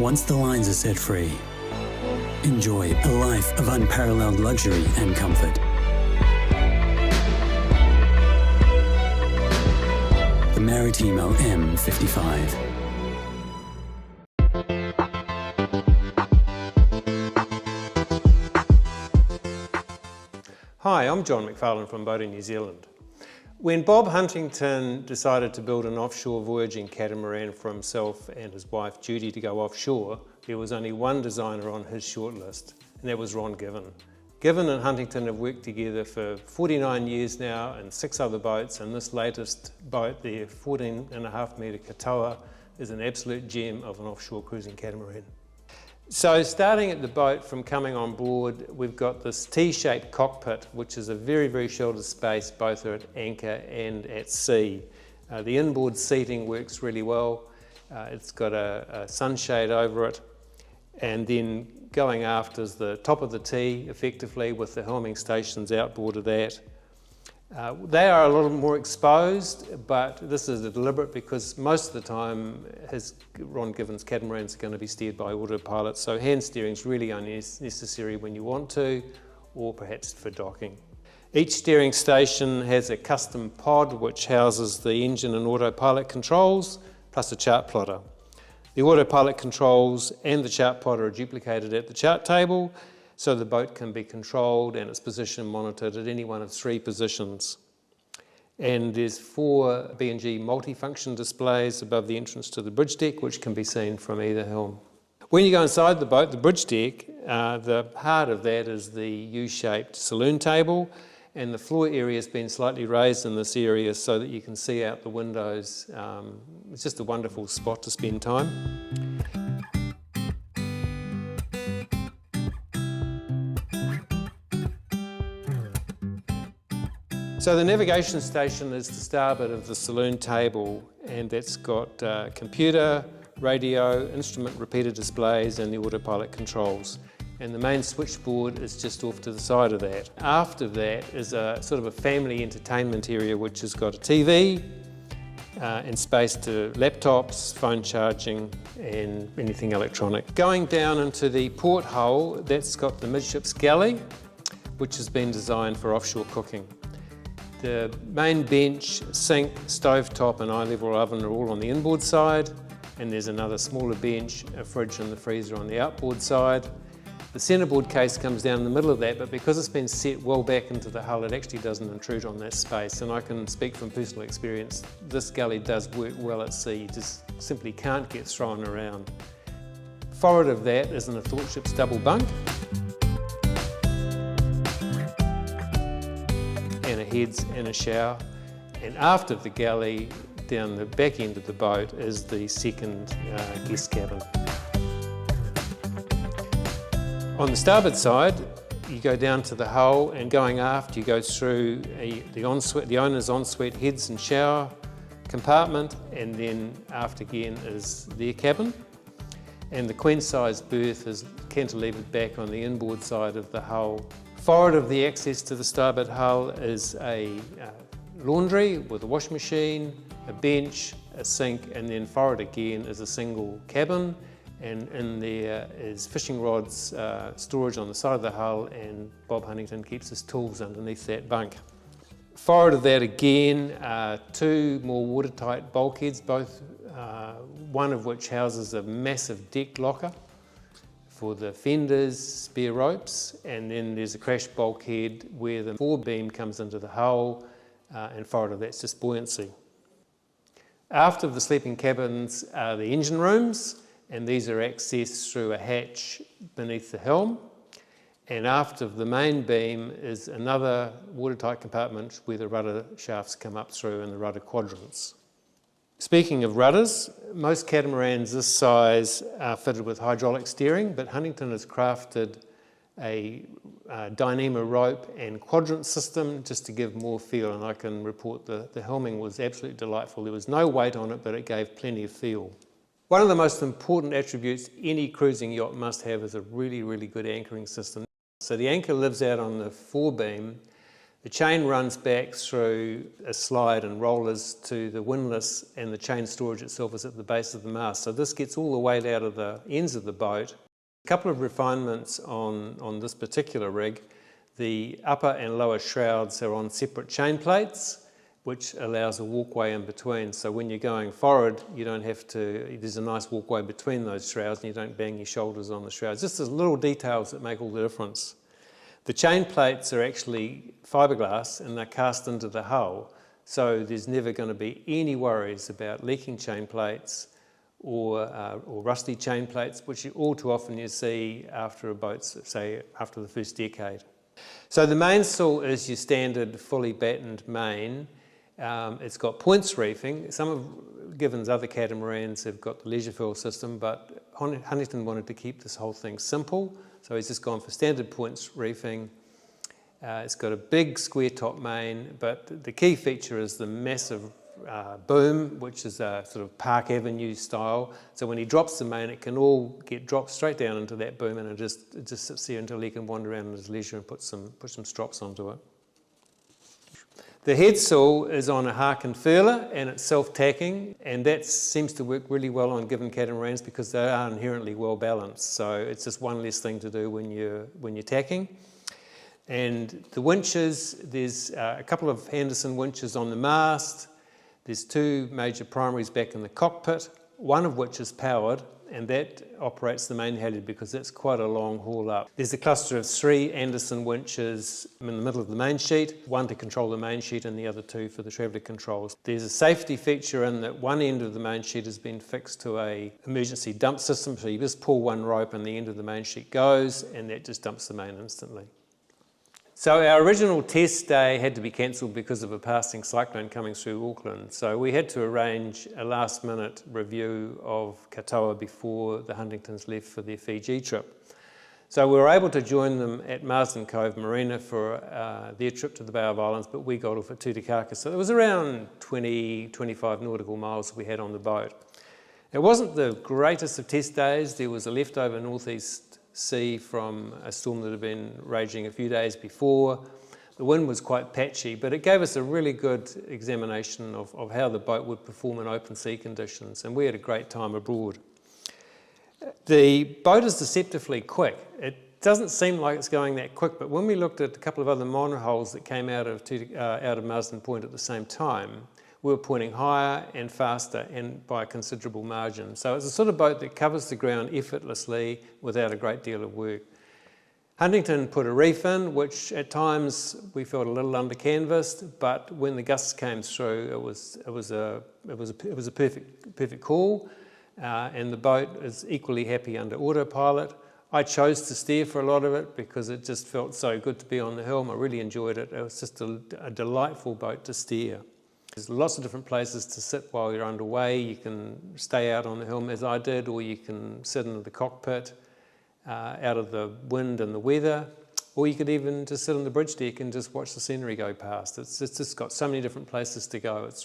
Once the lines are set free, enjoy a life of unparalleled luxury and comfort. The Maritimo M55. Hi, I'm John McFarlane from Boating New Zealand. When Bob Huntington decided to build an offshore voyaging catamaran for himself and his wife Judy to go offshore, there was only one designer on his shortlist, and that was Ron Given. Given and Huntington have worked together for 49 years now and 6 other boats, and this latest boat, the 14.5 metre Katoa, is an absolute gem of an offshore cruising catamaran. So starting at the boat from coming on board, we've got this T-shaped cockpit, which is a very, very sheltered space, both at anchor and at sea. The inboard seating works really well. It's got a sunshade over it. And then going aft is the top of the T, effectively, with the helming stations outboard of that. They are a little more exposed, but this is deliberate because most of the time Ron Given's catamarans are going to be steered by autopilot, so hand steering is really only necessary when you want to, or perhaps for docking. Each steering station has a custom pod which houses the engine and autopilot controls, plus a chart plotter. The autopilot controls and the chart plotter are duplicated at the chart table, so the boat can be controlled and its position monitored at any one of 3 positions. And there's 4 B&G multifunction displays above the entrance to the bridge deck, which can be seen from either helm. When you go inside the boat, the bridge deck, the heart of that is the U-shaped saloon table, and the floor area has been slightly raised in this area so that you can see out the windows. It's just a wonderful spot to spend time. So the navigation station is to starboard of the saloon table, and that's got computer, radio, instrument repeater displays and the autopilot controls. And the main switchboard is just off to the side of that. After that is a sort of a family entertainment area which has got a TV and space to laptops, phone charging and anything electronic. Going down into the porthole, that's got the midships galley, which has been designed for offshore cooking. The main bench, sink, stovetop and eye-level oven are all on the inboard side, and there's another smaller bench, a fridge and the freezer on the outboard side. The centreboard case comes down in the middle of that, but because it's been set well back into the hull, it actually doesn't intrude on that space, and I can speak from personal experience, this galley does work well at sea, you just simply can't get thrown around. Forward of that is an athwartships double bunk, and a heads and a shower, and after the galley, down the back end of the boat, is the second guest cabin. On the starboard side, you go down to the hull, and going aft you go through the owner's ensuite heads and shower compartment, and then aft again is their cabin. And the queen-size berth is cantilevered back on the inboard side of the hull. Forward of the access to the starboard hull is a laundry with a wash machine, a bench, a sink, and then forward again is a single cabin, and in there is fishing rods, storage on the side of the hull, and Bob Huntington keeps his tools underneath that bunk. Forward of that again are 2 more watertight bulkheads, both one of which houses a massive deck locker for the fenders, spare ropes, and then there's a crash bulkhead where the forebeam comes into the hull, and forward of that's just buoyancy. Aft of the sleeping cabins are the engine rooms, and these are accessed through a hatch beneath the helm. And aft of the main beam is another watertight compartment where the rudder shafts come up through and the rudder quadrants. Speaking of rudders, most catamarans this size are fitted with hydraulic steering, but Huntington has crafted a Dyneema rope and quadrant system just to give more feel, and I can report the helming was absolutely delightful. There was no weight on it, but it gave plenty of feel. One of the most important attributes any cruising yacht must have is a really, really good anchoring system. So the anchor lives out on the forebeam. The chain runs back through a slide and rollers to the windlass, and the chain storage itself is at the base of the mast. So this gets all the weight out of the ends of the boat. A couple of refinements on this particular rig. The upper and lower shrouds are on separate chain plates, which allows a walkway in between. So when you're going forward, you don't have to, there's a nice walkway between those shrouds and you don't bang your shoulders on the shrouds. Just the little details that make all the difference. The chain plates are actually fiberglass and they're cast into the hull, so there's never going to be any worries about leaking chain plates or rusty chain plates, which all too often you see after a boat, say after the first decade. So the mainsail is your standard fully battened main. It's got points reefing. Some of Given's other catamarans have got the leisure fill system, but Huntington wanted to keep this whole thing simple, so he's just gone for standard points reefing. It's got a big square top main, but the key feature is the massive boom, which is a sort of Park Avenue style. So when he drops the main, it can all get dropped straight down into that boom, and it just sits there until he can wander around at his leisure and put some strops onto it. The headsail is on a hark and furler and it's self-tacking, and that seems to work really well on Given catamarans because they are inherently well balanced. So it's just one less thing to do when you're tacking. And the winches, there's a couple of Henderson winches on the mast. There's two major primaries back in the cockpit, one of which is powered, and that operates the main halyard because that's quite a long haul up. There's a cluster of 3 Anderson winches in the middle of the main sheet, one to control the main sheet and the other 2 for the traveller controls. There's a safety feature in that one end of the main sheet has been fixed to an emergency dump system, so you just pull one rope and the end of the main sheet goes and that just dumps the main instantly. So our original test day had to be cancelled because of a passing cyclone coming through Auckland. So we had to arrange a last-minute review of Katoa before the Huntingtons left for their Fiji trip. So we were able to join them at Marsden Cove Marina for their trip to the Bay of Islands, but we got off at Tutukaka. So it was around 20-25 nautical miles we had on the boat. It wasn't the greatest of test days. There was a leftover northeast sea from a storm that had been raging a few days before. The wind was quite patchy, but it gave us a really good examination of how the boat would perform in open sea conditions, and we had a great time aboard. The boat is deceptively quick. It doesn't seem like it's going that quick, but when we looked at a couple of other monohulls that came out of Marsden Point at the same time, we were pointing higher and faster and by a considerable margin. So it's a sort of boat that covers the ground effortlessly without a great deal of work. Huntington put a reef in, which at times we felt a little under canvassed, but when the gusts came through, it was a perfect call, and the boat is equally happy under autopilot. I chose to steer for a lot of it because it just felt so good to be on the helm. I really enjoyed it. It was just a delightful boat to steer. There's lots of different places to sit while you're underway. You can stay out on the helm as I did, or you can sit in the cockpit out of the wind and the weather, or you could even just sit on the bridge deck and just watch the scenery go past. It's just got so many different places to go. It's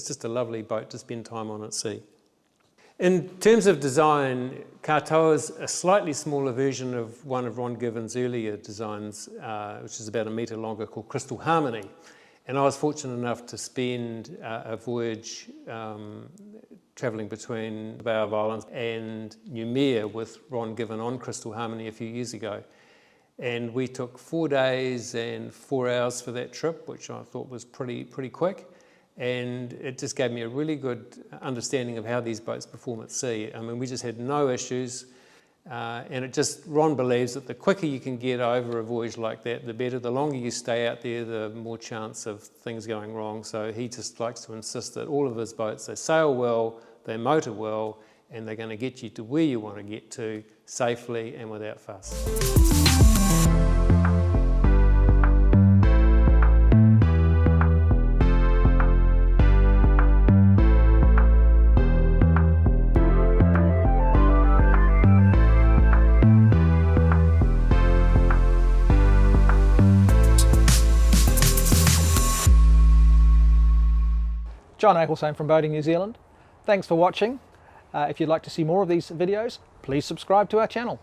just a lovely boat to spend time on at sea. In terms of design, KATŌA is a slightly smaller version of one of Ron Given's earlier designs, which is about 1 metre longer, called Crystal Harmony. And I was fortunate enough to spend a voyage travelling between the Bay of Islands and Noumea with Ron Given on Crystal Harmony a few years ago. And we took 4 days and 4 hours for that trip, which I thought was pretty quick. And it just gave me a really good understanding of how these boats perform at sea. I mean, we just had no issues. And Ron believes that the quicker you can get over a voyage like that, the better. The longer you stay out there, the more chance of things going wrong. So he just likes to insist that all of his boats, they sail well, they motor well, and they're going to get you to where you want to get to safely and without fuss. John Ecclestone from Boating New Zealand. Thanks for watching. If you'd like to see more of these videos, please subscribe to our channel.